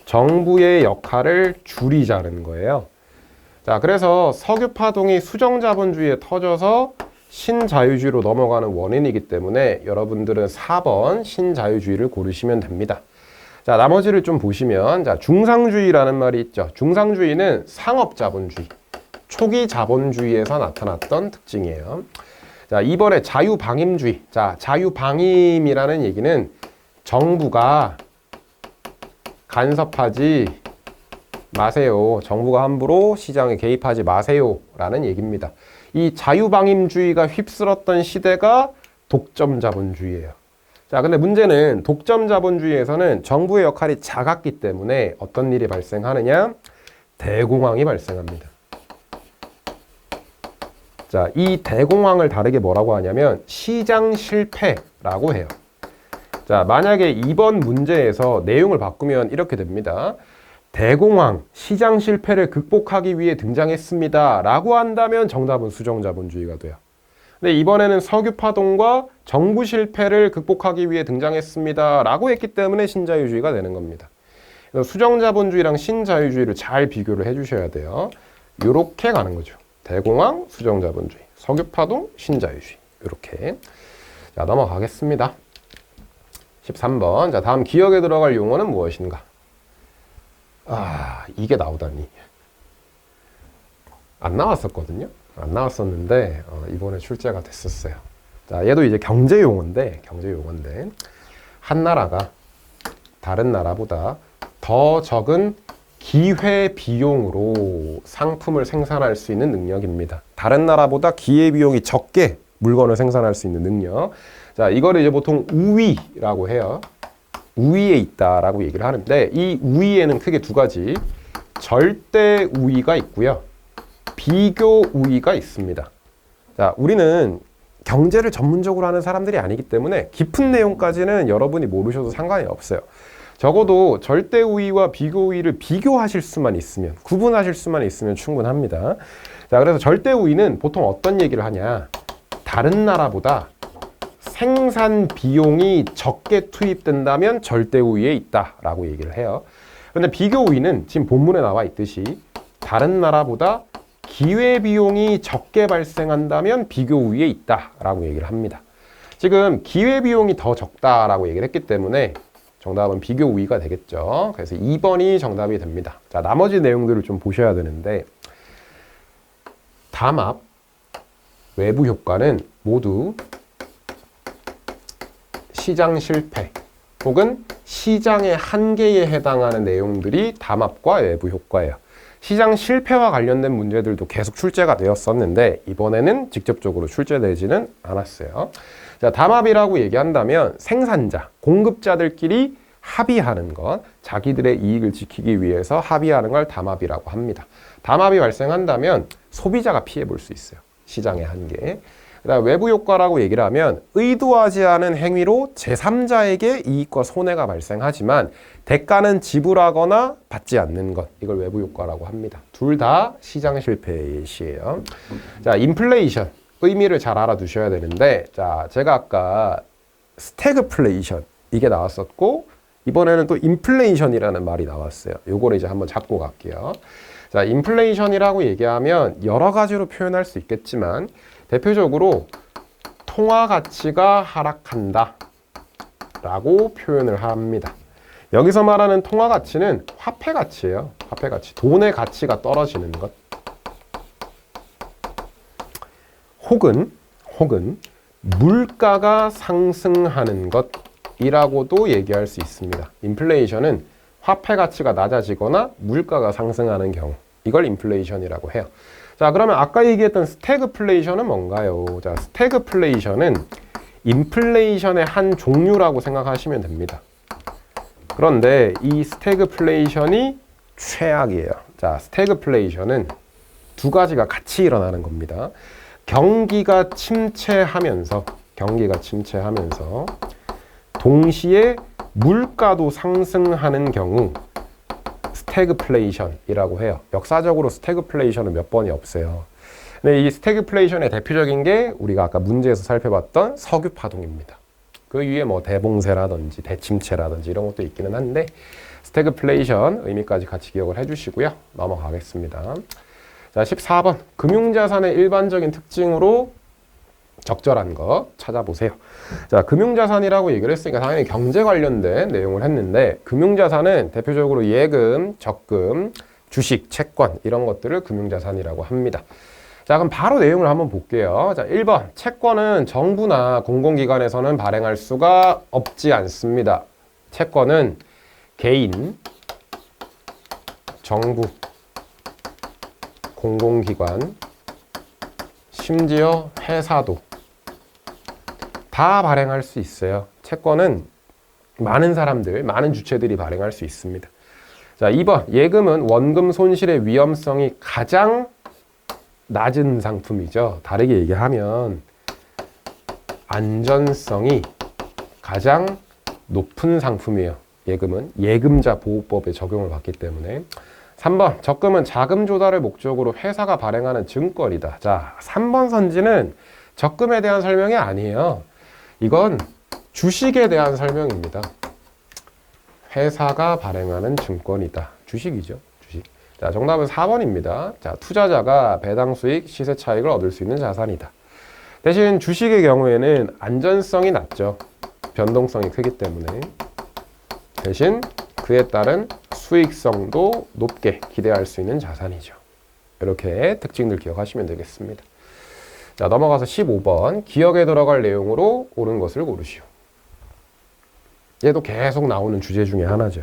정부의 역할을 줄이자는 거예요. 자, 그래서 석유 파동이 수정자본주의에 터져서 신자유주의로 넘어가는 원인이기 때문에 여러분들은 4번 신자유주의를 고르시면 됩니다. 자, 나머지를 좀 보시면, 자, 중상주의라는 말이 있죠. 중상주의는 상업자본주의, 초기 자본주의에서 나타났던 특징이에요. 자, 이번에 자유방임주의. 자, 자유방임이라는 얘기는 정부가 간섭하지 마세요. 정부가 함부로 시장에 개입하지 마세요. 라는 얘기입니다. 이 자유방임주의가 휩쓸었던 시대가 독점자본주의예요. 자, 근데 문제는 독점자본주의에서는 정부의 역할이 작았기 때문에 어떤 일이 발생하느냐? 대공황이 발생합니다. 자, 이 대공황을 다르게 뭐라고 하냐면 시장 실패라고 해요. 자, 만약에 이번 문제에서 내용을 바꾸면 이렇게 됩니다. 대공황, 시장 실패를 극복하기 위해 등장했습니다. 라고 한다면 정답은 수정자본주의가 돼요. 근데 이번에는 석유 파동과 정부 실패를 극복하기 위해 등장했습니다. 라고 했기 때문에 신자유주의가 되는 겁니다. 그래서 수정자본주의랑 신자유주의를 잘 비교를 해주셔야 돼요. 이렇게 가는 거죠. 대공황, 수정자본주의, 석유파동, 신자유주의. 이렇게. 자, 넘어가겠습니다. 13번. 자, 다음 기억에 들어갈 용어는 무엇인가? 아, 이게 나오다니. 안 나왔었거든요. 안 나왔었는데 이번에 출제가 됐었어요. 자, 얘도 이제 경제 용어인데 한 나라가 다른 나라보다 더 적은 기회 비용으로 상품을 생산할 수 있는 능력입니다. 다른 나라보다 기회 비용이 적게 물건을 생산할 수 있는 능력. 자, 이거를 이제 보통 우위라고 해요. 우위에 있다라고 얘기를 하는데 이 우위에는 크게 두 가지 절대 우위가 있고요. 비교 우위가 있습니다. 자, 우리는 경제를 전문적으로 하는 사람들이 아니기 때문에 깊은 내용까지는 여러분이 모르셔도 상관이 없어요. 적어도 절대 우위와 비교 우위를 비교하실 수만 있으면, 구분하실 수만 있으면 충분합니다. 자, 그래서 절대 우위는 보통 어떤 얘기를 하냐. 다른 나라보다 생산 비용이 적게 투입된다면 절대 우위에 있다라고 얘기를 해요. 그런데 비교 우위는 지금 본문에 나와 있듯이 다른 나라보다 기회 비용이 적게 발생한다면 비교 우위에 있다라고 얘기를 합니다. 지금 기회 비용이 더 적다라고 얘기를 했기 때문에 정답은 비교 우위가 되겠죠. 그래서 2번이 정답이 됩니다. 자, 나머지 내용들을 좀 보셔야 되는데 담합, 외부 효과는 모두 시장 실패 혹은 시장의 한계에 해당하는 내용들이 담합과 외부 효과예요. 시장 실패와 관련된 문제들도 계속 출제가 되었었는데 이번에는 직접적으로 출제되지는 않았어요. 자, 담합이라고 얘기한다면 생산자, 공급자들끼리 합의하는 것, 자기들의 이익을 지키기 위해서 합의하는 걸 담합이라고 합니다. 담합이 발생한다면 소비자가 피해 볼 수 있어요. 시장의 한계. 그다음 외부 효과라고 얘기를 하면 의도하지 않은 행위로 제3자에게 이익과 손해가 발생하지만 대가는 지불하거나 받지 않는 것. 이걸 외부 효과라고 합니다. 둘 다 시장 실패의 예시예요. 자, 인플레이션. 의미를 잘 알아두셔야 되는데, 자, 제가 아까 스태그플레이션 이게 나왔었고 이번에는 또 인플레이션이라는 말이 나왔어요. 요거를 이제 한번 잡고 갈게요. 자, 인플레이션이라고 얘기하면 여러 가지로 표현할 수 있겠지만 대표적으로 통화 가치가 하락한다 라고 표현을 합니다. 여기서 말하는 통화 가치는 화폐 가치예요. 화폐 가치. 돈의 가치가 떨어지는 것. 혹은 물가가 상승하는 것이라고도 얘기할 수 있습니다. 인플레이션은 화폐 가치가 낮아지거나 물가가 상승하는 경우, 이걸 인플레이션이라고 해요. 자, 그러면 아까 얘기했던 스태그플레이션은 뭔가요? 자, 스태그플레이션은 인플레이션의 한 종류라고 생각하시면 됩니다. 그런데 이 스태그플레이션이 최악이에요. 자, 스태그플레이션은 두 가지가 같이 일어나는 겁니다. 경기가 침체하면서 동시에 물가도 상승하는 경우 스태그플레이션이라고 해요. 역사적으로 스태그플레이션은 몇 번이 없어요. 근데 이 스태그플레이션의 대표적인 게 우리가 아까 문제에서 살펴봤던 석유 파동입니다. 그 위에 뭐 대봉쇄라든지 대침체라든지 이런 것도 있기는 한데 스태그플레이션 의미까지 같이 기억을 해주시고요. 넘어가겠습니다. 자, 14번. 금융자산의 일반적인 특징으로 적절한 거 찾아보세요. 자, 금융자산이라고 얘기를 했으니까 당연히 경제 관련된 내용을 했는데 금융자산은 대표적으로 예금, 적금, 주식, 채권 이런 것들을 금융자산이라고 합니다. 자, 그럼 바로 내용을 한번 볼게요. 자, 1번. 채권은 정부나 공공기관에서는 발행할 수가 없지 않습니다. 채권은 개인, 정부, 공공기관, 심지어 회사도 다 발행할 수 있어요. 채권은 많은 사람들, 많은 주체들이 발행할 수 있습니다. 자, 2번. 예금은 원금 손실의 위험성이 가장 낮은 상품이죠. 다르게 얘기하면 안전성이 가장 높은 상품이에요. 예금은 예금자 보호법에 적용을 받기 때문에. 3번. 적금은 자금 조달을 목적으로 회사가 발행하는 증권이다. 자, 3번 선지는 적금에 대한 설명이 아니에요. 이건 주식에 대한 설명입니다. 회사가 발행하는 증권이다. 주식이죠. 주식. 자, 정답은 4번입니다. 자, 투자자가 배당 수익, 시세 차익을 얻을 수 있는 자산이다. 대신 주식의 경우에는 안전성이 낮죠. 변동성이 크기 때문에. 대신 그에 따른 수익성도 높게 기대할 수 있는 자산이죠. 이렇게 특징들 기억하시면 되겠습니다. 자, 넘어가서 15번. 기억에 들어갈 내용으로 옳은 것을 고르시오. 얘도 계속 나오는 주제 중에 하나죠.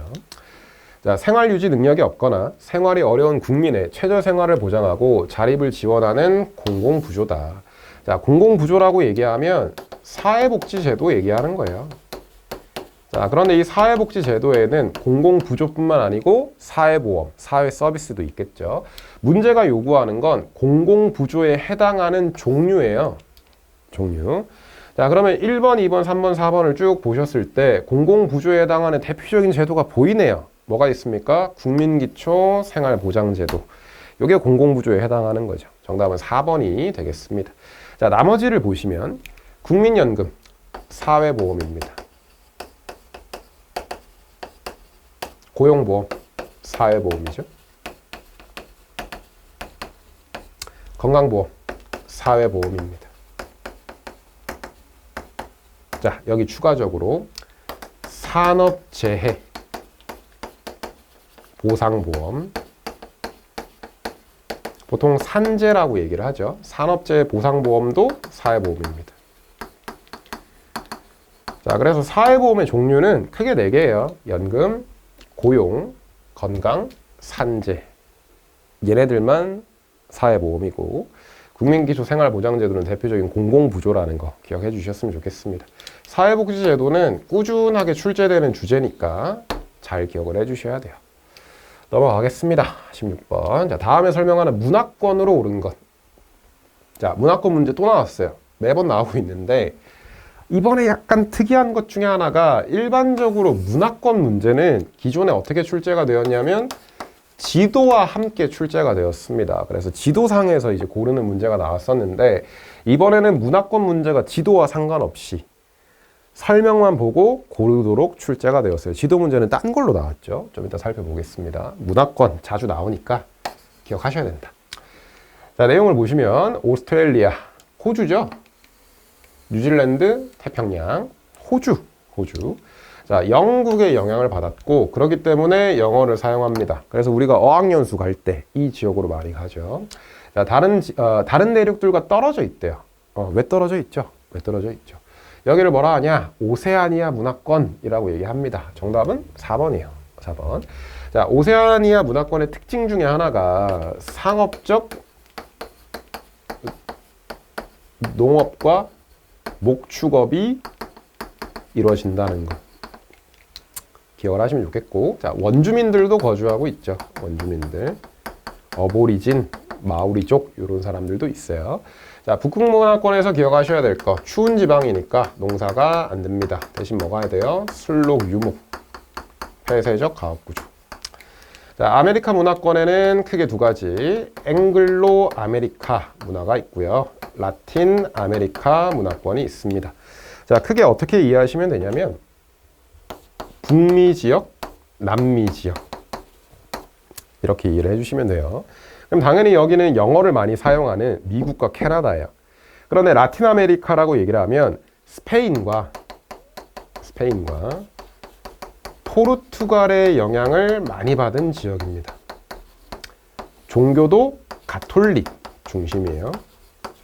자, 생활 유지 능력이 없거나 생활이 어려운 국민의 최저 생활을 보장하고 자립을 지원하는 공공부조다. 자, 공공부조라고 얘기하면 사회복지제도 얘기하는 거예요. 자, 그런데 이 사회복지제도에는 공공부조뿐만 아니고 사회보험, 사회서비스도 있겠죠. 문제가 요구하는 건 공공부조에 해당하는 종류예요. 종류. 자, 자, 그러면 1번, 2번, 3번, 4번을 쭉 보셨을 때 공공부조에 해당하는 대표적인 제도가 보이네요. 뭐가 있습니까? 국민기초 생활보장제도. 이게 공공부조에 해당하는 거죠. 정답은 4번이 되겠습니다. 자, 나머지를 보시면 국민연금, 사회보험입니다. 고용보험, 사회보험이죠. 건강보험, 사회보험입니다. 자, 여기 추가적으로 산업재해, 보상보험, 보통 산재라고 얘기를 하죠. 산업재해 보상보험도 사회보험입니다. 자, 그래서 사회보험의 종류는 크게 4개예요. 연금, 고용, 건강, 산재. 얘네들만 사회보험이고 국민기초생활보장제도는 대표적인 공공부조라는 거 기억해 주셨으면 좋겠습니다. 사회복지제도는 꾸준하게 출제되는 주제니까 잘 기억을 해 주셔야 돼요. 넘어가겠습니다. 16번. 자, 다음에 설명하는 문화권으로 옳은 것. 자, 문화권 문제 또 나왔어요. 매번 나오고 있는데 이번에 약간 특이한 것 중에 하나가 일반적으로 문화권 문제는 기존에 어떻게 출제가 되었냐면 지도와 함께 출제가 되었습니다. 그래서 지도상에서 이제 고르는 문제가 나왔었는데 이번에는 문화권 문제가 지도와 상관없이 설명만 보고 고르도록 출제가 되었어요. 지도 문제는 딴 걸로 나왔죠. 좀 이따 살펴보겠습니다. 문화권 자주 나오니까 기억하셔야 된다. 자, 내용을 보시면 오스트레일리아, 호주죠. 뉴질랜드, 태평양, 호주. 자, 영국의 영향을 받았고 그렇기 때문에 영어를 사용합니다. 그래서 우리가 어학연수 갈 때 이 지역으로 많이 가죠. 자, 다른 대륙들과 떨어져 있대요. 왜 떨어져 있죠? 여기를 뭐라 하냐? 오세아니아 문화권이라고 얘기합니다. 정답은 4번이에요. 4번. 자, 오세아니아 문화권의 특징 중에 하나가 상업적 농업과 목축업이 이루어진다는 것. 기억을 하시면 좋겠고, 자, 원주민들도 거주하고 있죠. 원주민들. 어보리진, 마오리족 이런 사람들도 있어요. 자, 북극문화권에서 기억하셔야 될 거. 추운 지방이니까 농사가 안 됩니다. 대신 뭐가 해야 돼요? 술록, 유목, 폐쇄적 가업구조. 자, 아메리카 문화권에는 크게 2가지. 앵글로 아메리카 문화가 있고요. 라틴 아메리카 문화권이 있습니다. 자, 크게 어떻게 이해하시면 되냐면 북미 지역, 남미 지역 이렇게 이해를 해주시면 돼요. 그럼 당연히 여기는 영어를 많이 사용하는 미국과 캐나다예요. 그런데 라틴 아메리카라고 얘기를 하면 스페인과 포르투갈의 영향을 많이 받은 지역입니다. 종교도 가톨릭 중심이에요.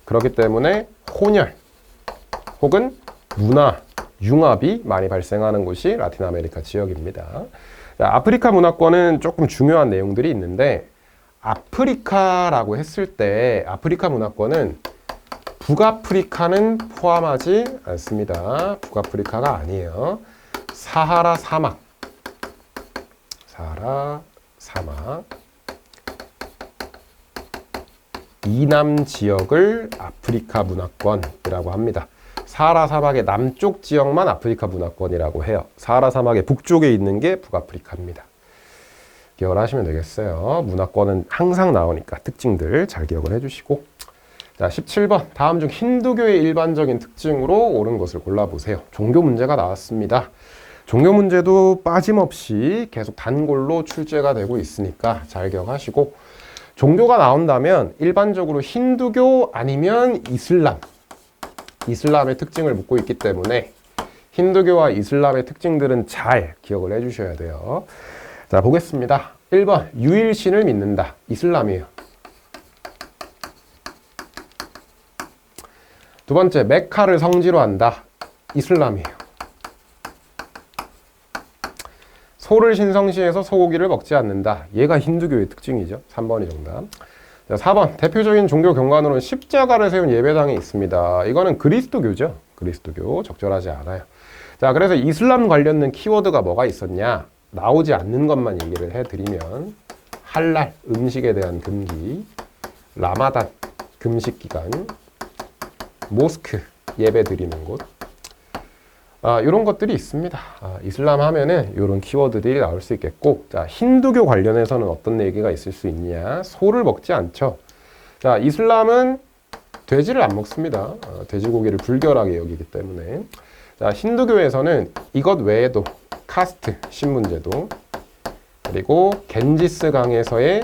그렇기 때문에 혼혈 혹은 문화 융합이 많이 발생하는 곳이 라틴 아메리카 지역입니다. 자, 아프리카 문화권은 조금 중요한 내용들이 있는데 아프리카라고 했을 때 아프리카 문화권은 북아프리카는 포함하지 않습니다. 북아프리카가 아니에요. 사하라 사막 이남 지역을 아프리카 문화권이라고 합니다. 사하라 사막의 남쪽 지역만 아프리카 문화권이라고 해요. 사하라 사막의 북쪽에 있는 게 북아프리카입니다. 기억을 하시면 되겠어요. 문화권은 항상 나오니까 특징들 잘 기억을 해주시고, 자, 17번. 다음 중 힌두교의 일반적인 특징으로 옳은 것을 골라보세요. 종교 문제가 나왔습니다. 종교 문제도 빠짐없이 계속 단골로 출제가 되고 있으니까 잘 기억하시고, 종교가 나온다면 일반적으로 힌두교 아니면 이슬람의 특징을 묻고 있기 때문에 힌두교와 이슬람의 특징들은 잘 기억을 해주셔야 돼요. 자, 보겠습니다. 1번, 유일신을 믿는다. 이슬람이에요. 두 번째, 메카를 성지로 한다. 이슬람이에요. 소를 신성시해서 소고기를 먹지 않는다. 얘가 힌두교의 특징이죠. 3번이 정답. 자, 4번, 대표적인 종교 경관으로는 십자가를 세운 예배당이 있습니다. 이거는 그리스도교죠. 그리스도교. 적절하지 않아요. 자, 그래서 이슬람 관련된 키워드가 뭐가 있었냐? 나오지 않는 것만 얘기를 해드리면 할랄, 음식에 대한 금기, 라마단, 금식 기간, 모스크, 예배 드리는 곳. 이런 것들이 있습니다. 이슬람 하면은 이런 키워드들이 나올 수 있겠고, 자, 힌두교 관련해서는 어떤 얘기가 있을 수 있냐? 소를 먹지 않죠. 자, 이슬람은 돼지를 안 먹습니다. 돼지고기를 불결하게 여기기 때문에. 자, 힌두교에서는 이것 외에도 카스트, 신분제도, 그리고 겐지스 강에서의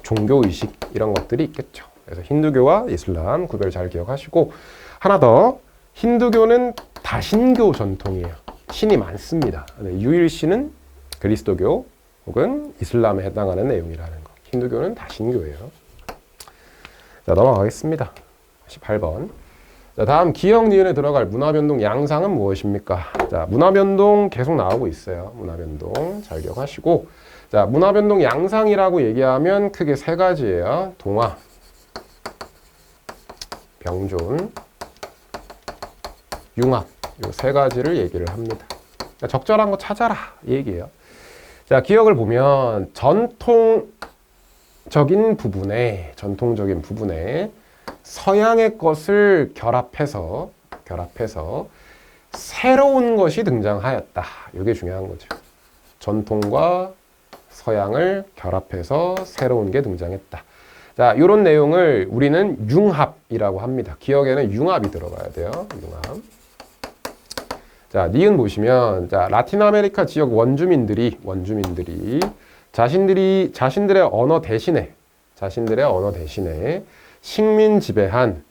종교의식 이런 것들이 있겠죠. 그래서 힌두교와 이슬람 구별 잘 기억하시고, 하나 더, 힌두교는 다신교 전통이에요. 신이 많습니다. 유일신은 그리스도교 혹은 이슬람에 해당하는 내용이라는 거. 힌두교는 다신교예요. 자, 넘어가겠습니다. 18번. 자, 다음 기억 니은에 들어갈 문화변동 양상은 무엇입니까? 자, 문화변동 계속 나오고 있어요. 문화변동 잘 기억하시고, 자, 문화변동 양상이라고 얘기하면 크게 세 가지예요. 동화, 병존, 융합. 이 세 가지를 얘기를 합니다. 자, 적절한 거 찾아라 이 얘기예요. 자, 기억을 보면 전통적인 부분에 서양의 것을 결합해서 새로운 것이 등장하였다. 이게 중요한 거죠. 전통과 서양을 결합해서 새로운 게 등장했다. 자, 이런 내용을 우리는 융합이라고 합니다. 기억에는 융합이 들어가야 돼요. 융합. 자, 니은 보시면, 자, 라틴 아메리카 지역 원주민들이 자신들의 언어 대신에 식민 지배한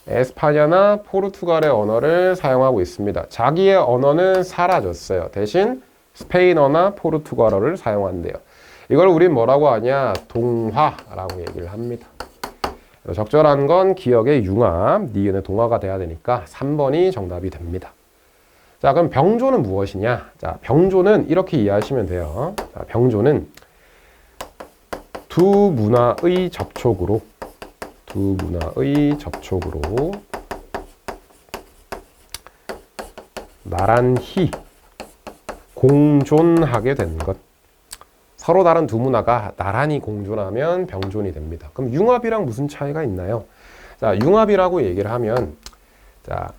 에스파냐나 포르투갈의 언어를 사용하고 있습니다. 자기의 언어는 사라졌어요. 대신 스페인어나 포르투갈어를 사용한대요. 이걸 우린 뭐라고 하냐? 동화라고 얘기를 합니다. 적절한 건 기억의 융합, 니은의 동화가 돼야 되니까 3번이 정답이 됩니다. 자, 그럼 병조는 무엇이냐? 자, 병조는 이렇게 이해하시면 돼요. 자, 병조는 두 문화의 접촉으로 나란히 공존하게 된 것. 서로 다른 두 문화가 나란히 공존하면 병존이 됩니다. 그럼 융합이랑 무슨 차이가 있나요? 자, 융합이라고 얘기를 하면, 자,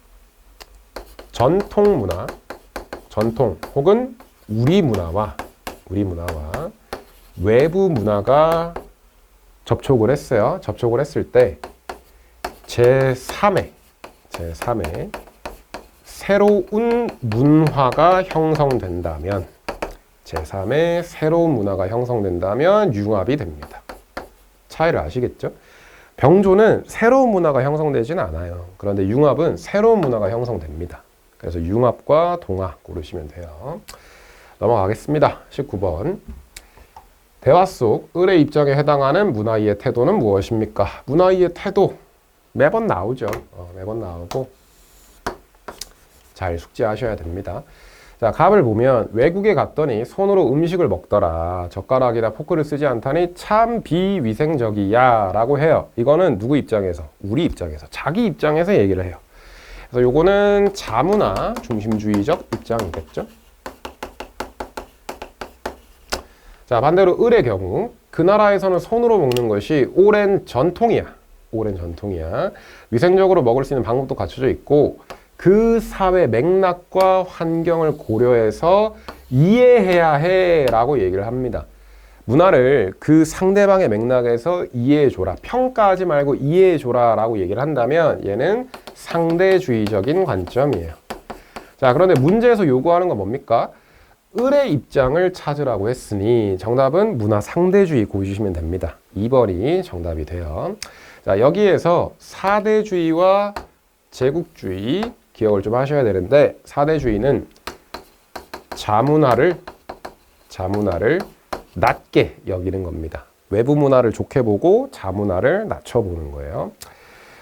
전통 혹은 우리 문화와 외부 문화가 접촉을 했어요. 접촉을 했을 때 제3의 새로운 문화가 형성된다면 융합이 됩니다. 차이를 아시겠죠? 병조는 새로운 문화가 형성되지는 않아요. 그런데 융합은 새로운 문화가 형성됩니다. 그래서 융합과 동화 고르시면 돼요. 넘어가겠습니다. 19번. 대화 속 을의 입장에 해당하는 문화이의 태도는 무엇입니까? 문화이의 태도 매번 나오죠. 매번 나오고 잘 숙지하셔야 됩니다. 자, 갑을 보면 외국에 갔더니 손으로 음식을 먹더라. 젓가락이나 포크를 쓰지 않다니 참 비위생적이야 라고 해요. 이거는 누구 입장에서? 우리 입장에서, 자기 입장에서 얘기를 해요. 그래서 요거는 자문화 중심주의적 입장이겠죠. 자, 반대로 을의 경우 그 나라에서는 손으로 먹는 것이 오랜 전통이야. 위생적으로 먹을 수 있는 방법도 갖춰져 있고 그 사회 맥락과 환경을 고려해서 이해해야 해라고 얘기를 합니다. 문화를 그 상대방의 맥락에서 이해해줘라. 평가하지 말고 이해해줘라 라고 얘기를 한다면 얘는 상대주의적인 관점이에요. 자, 그런데 문제에서 요구하는 건 뭡니까? 을의 입장을 찾으라고 했으니 정답은 문화 상대주의 고르시면 됩니다. 2번이 정답이 돼요. 자, 여기에서 사대주의와 제국주의 기억을 좀 하셔야 되는데 사대주의는 자문화를 낮게 여기는 겁니다. 외부 문화를 좋게 보고 자문화를 낮춰보는 거예요.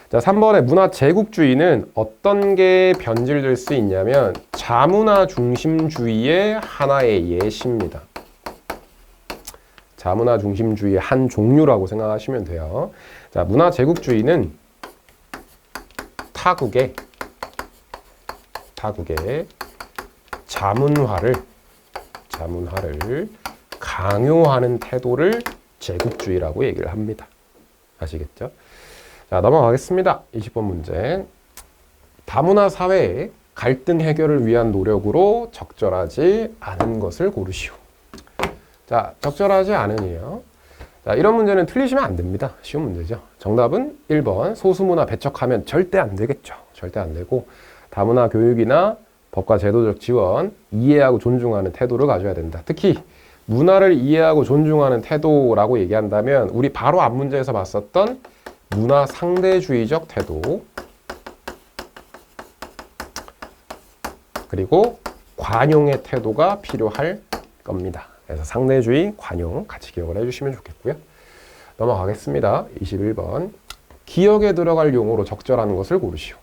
자, 3번의 문화 제국주의는 어떤 게 변질될 수 있냐면 자문화 중심주의의 하나의 예시입니다. 자문화 중심주의의 한 종류라고 생각하시면 돼요. 자, 문화 제국주의는 타국의 자문화를 강요하는 태도를 제국주의라고 얘기를 합니다. 아시겠죠? 자, 넘어가겠습니다. 20번 문제. 다문화 사회의 갈등 해결을 위한 노력으로 적절하지 않은 것을 고르시오. 자, 적절하지 않으니요. 자, 이런 문제는 틀리시면 안 됩니다. 쉬운 문제죠. 정답은 1번 소수문화 배척하면 절대 안 되겠죠. 절대 안 되고 다문화 교육이나 법과 제도적 지원, 이해하고 존중하는 태도를 가져야 된다. 특히 문화를 이해하고 존중하는 태도라고 얘기한다면 우리 바로 앞 문제에서 봤었던 문화 상대주의적 태도 그리고 관용의 태도가 필요할 겁니다. 그래서 상대주의, 관용 같이 기억을 해주시면 좋겠고요. 넘어가겠습니다. 21번 기억에 들어갈 용어로 적절한 것을 고르시오.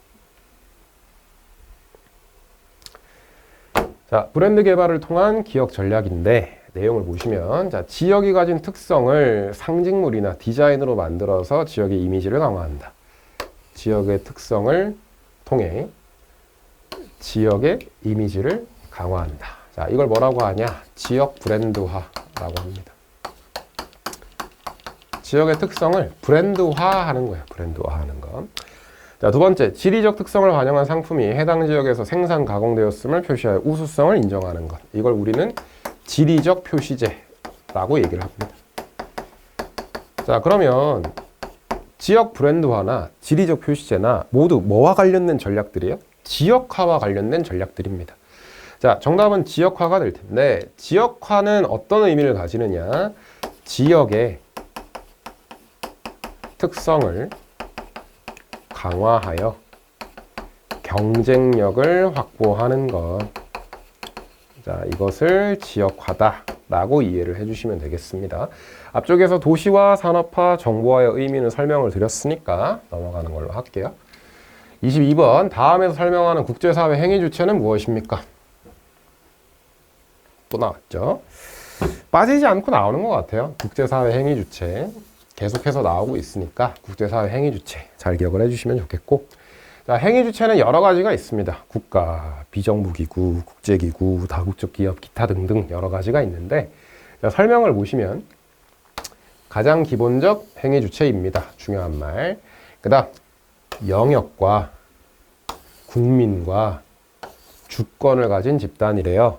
자, 브랜드 개발을 통한 기억 전략인데 내용을 보시면 자, 지역이 가진 특성을 상징물이나 디자인으로 만들어서 지역의 이미지를 강화한다. 지역의 특성을 통해 지역의 이미지를 강화한다. 자, 이걸 뭐라고 하냐? 지역 브랜드화라고 합니다. 지역의 특성을 브랜드화하는 거예요. 브랜드화하는 거. 자, 두 번째, 지리적 특성을 반영한 상품이 해당 지역에서 생산 가공되었음을 표시하여 우수성을 인정하는 것. 이걸 우리는 지리적 표시제라고 얘기를 합니다. 자, 그러면 지역 브랜드화나 지리적 표시제나 모두 뭐와 관련된 전략들이에요? 지역화와 관련된 전략들입니다. 자, 정답은 지역화가 될 텐데 지역화는 어떤 의미를 가지느냐? 지역의 특성을 강화하여 경쟁력을 확보하는 것. 자, 이것을 지역화다라고 이해를 해주시면 되겠습니다. 앞쪽에서 도시화, 산업화, 정보화의 의미는 설명을 드렸으니까 넘어가는 걸로 할게요. 22번 다음에서 설명하는 국제사회 행위 주체는 무엇입니까? 또 나왔죠. 빠지지 않고 나오는 것 같아요. 국제사회 행위 주체 계속해서 나오고 있으니까 국제사회 행위 주체 잘 기억을 해주시면 좋겠고, 자, 행위 주체는 여러 가지가 있습니다. 국가, 비정부기구, 국제기구, 다국적 기업, 기타 등등 여러 가지가 있는데 자, 설명을 보시면 가장 기본적 행위 주체입니다. 중요한 말. 그다음 영역과 국민과 주권을 가진 집단이래요.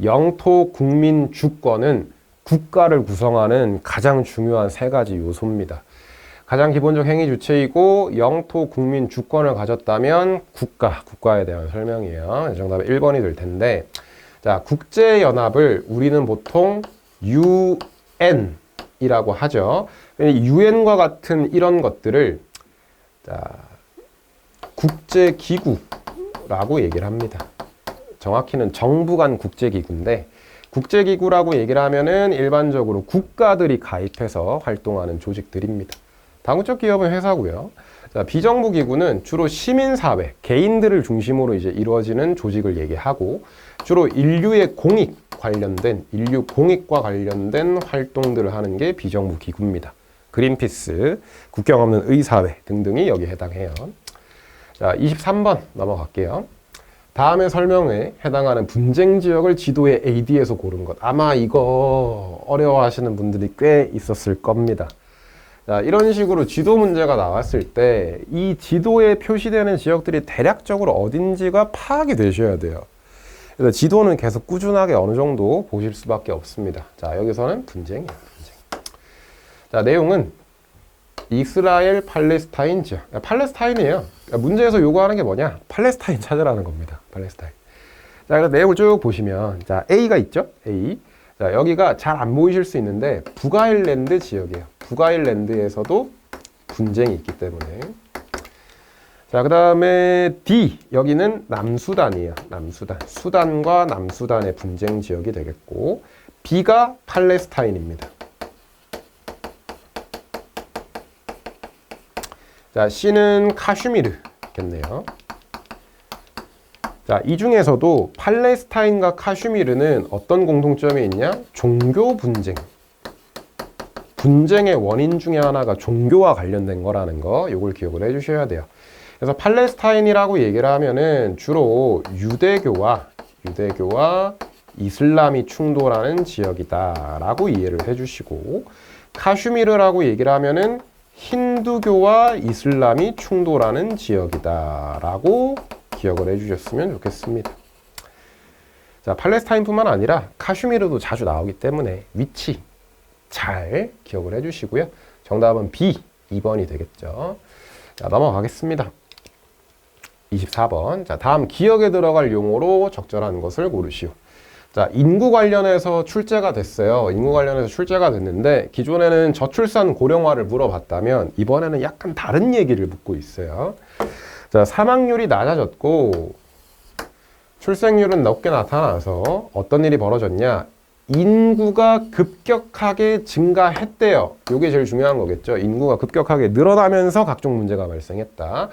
영토, 국민, 주권은 국가를 구성하는 가장 중요한 세 가지 요소입니다. 가장 기본적 행위 주체이고 영토, 국민, 주권을 가졌다면 국가에 대한 설명이에요. 정답은 1번이 될 텐데, 자, 국제연합을 우리는 보통 UN이라고 하죠. UN과 같은 이런 것들을 자, 국제기구라고 얘기를 합니다. 정확히는 정부 간 국제기구인데 국제기구라고 얘기를 하면은 일반적으로 국가들이 가입해서 활동하는 조직들입니다. 다국적 기업은 회사고요. 자, 비정부 기구는 주로 시민사회, 개인들을 중심으로 이제 이루어지는 조직을 얘기하고 주로 인류 공익과 관련된 활동들을 하는 게 비정부 기구입니다. 그린피스, 국경 없는 의사회 등등이 여기에 해당해요. 자, 23번 넘어갈게요. 다음의 설명에 해당하는 분쟁 지역을 지도의 AD에서 고른 것. 아마 이거 어려워하시는 분들이 꽤 있었을 겁니다. 자, 이런 식으로 지도 문제가 나왔을 때 이 지도에 표시되는 지역들이 대략적으로 어딘지가 파악이 되셔야 돼요. 그래서 지도는 계속 꾸준하게 어느 정도 보실 수밖에 없습니다. 자, 여기서는 분쟁이에요. 분쟁. 자, 내용은 이스라엘 팔레스타인 지역. 팔레스타인이에요. 문제에서 요구하는 게 뭐냐? 팔레스타인 찾으라는 겁니다. 팔레스타인. 자, 그래서 내용을 쭉 보시면, 자, A가 있죠? A. 자, 여기가 잘 안 보이실 수 있는데, 북아일랜드 지역이에요. 북아일랜드에서도 분쟁이 있기 때문에. 자, 그 다음에 D. 여기는 남수단이에요. 남수단. 수단과 남수단의 분쟁 지역이 되겠고, B가 팔레스타인입니다. 자, C는 카슈미르겠네요. 자, 이 중에서도 팔레스타인과 카슈미르는 어떤 공통점이 있냐? 종교 분쟁. 분쟁의 원인 중에 하나가 종교와 관련된 거라는 거, 요걸 기억을 해주셔야 돼요. 그래서 팔레스타인이라고 얘기를 하면은 주로 유대교와 이슬람이 충돌하는 지역이다라고 이해를 해주시고, 카슈미르라고 얘기를 하면은 힌두교와 이슬람이 충돌하는 지역이다라고 기억을 해주셨으면 좋겠습니다. 자, 팔레스타인뿐만 아니라 카슈미르도 자주 나오기 때문에 위치 잘 기억을 해주시고요. 정답은 B, 2번이 되겠죠. 자, 넘어가겠습니다. 24번. 자, 다음 기억에 들어갈 용어로 적절한 것을 고르시오. 자, 인구 관련해서 출제가 됐어요. 인구 관련해서 출제가 됐는데 기존에는 저출산 고령화를 물어봤다면 이번에는 약간 다른 얘기를 묻고 있어요. 자, 사망률이 낮아졌고 출생률은 높게 나타나서 어떤 일이 벌어졌냐? 인구가 급격하게 증가했대요. 이게 제일 중요한 거겠죠. 인구가 급격하게 늘어나면서 각종 문제가 발생했다.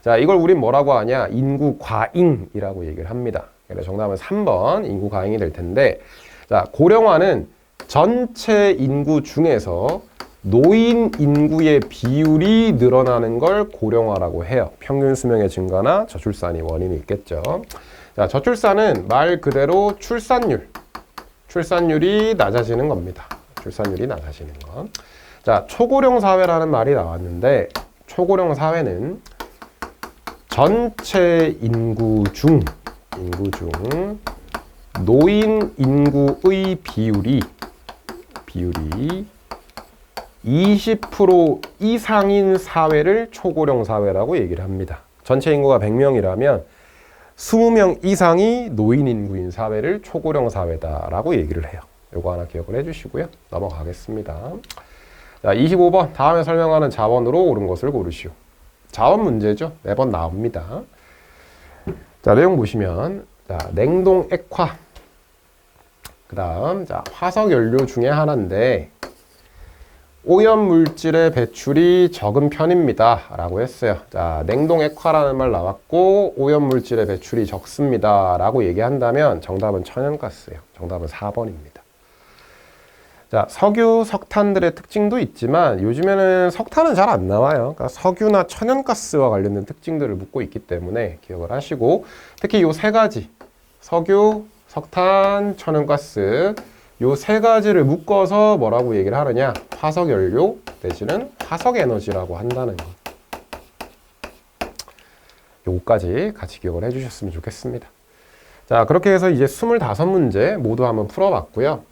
자, 이걸 우린 뭐라고 하냐? 인구 과잉이라고 얘기를 합니다. 그래서 정답은 3번 인구 과잉이 될 텐데, 자, 고령화는 전체 인구 중에서 노인 인구의 비율이 늘어나는 걸 고령화라고 해요. 평균 수명의 증가나 저출산이 원인이 있겠죠. 자, 저출산은 말 그대로 출산율이 낮아지는 겁니다. 출산율이 낮아지는 것. 자, 초고령 사회라는 말이 나왔는데 초고령 사회는 전체 인구 중 노인 인구의 비율이 20% 이상인 사회를 초고령 사회라고 얘기를 합니다. 전체 인구가 100명이라면 20명 이상이 노인 인구인 사회를 초고령 사회다라고 얘기를 해요. 요거 하나 기억을 해주시고요. 넘어가겠습니다. 자, 25번 다음에 설명하는 자원으로 옳은 것을 고르시오. 자원 문제죠. 매번 나옵니다. 자, 내용 보시면 자, 냉동 액화 그 다음 자, 화석 연료 중에 하나인데 오염물질의 배출이 적은 편입니다 라고 했어요. 자, 냉동 액화라는 말 나왔고 오염물질의 배출이 적습니다 라고 얘기한다면 정답은 천연가스예요. 정답은 4번입니다. 자, 석유, 석탄들의 특징도 있지만 요즘에는 석탄은 잘 안 나와요. 그러니까 석유나 천연가스와 관련된 특징들을 묻고 있기 때문에 기억을 하시고 특히 요 세 가지 석유, 석탄, 천연가스 요 세 가지를 묶어서 뭐라고 얘기를 하느냐? 화석연료 내지는 화석에너지라고 한다는 거. 요거까지 같이 기억을 해주셨으면 좋겠습니다. 자, 그렇게 해서 이제 25문제 모두 한번 풀어봤고요.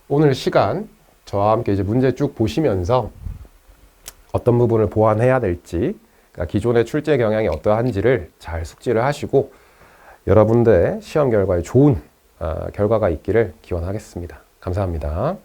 오늘 시간 저와 함께 이제 문제 쭉 보시면서 어떤 부분을 보완해야 될지, 그러니까 기존의 출제 경향이 어떠한지를 잘 숙지를 하시고 여러분들의 시험 결과에 좋은 결과가 있기를 기원하겠습니다. 감사합니다.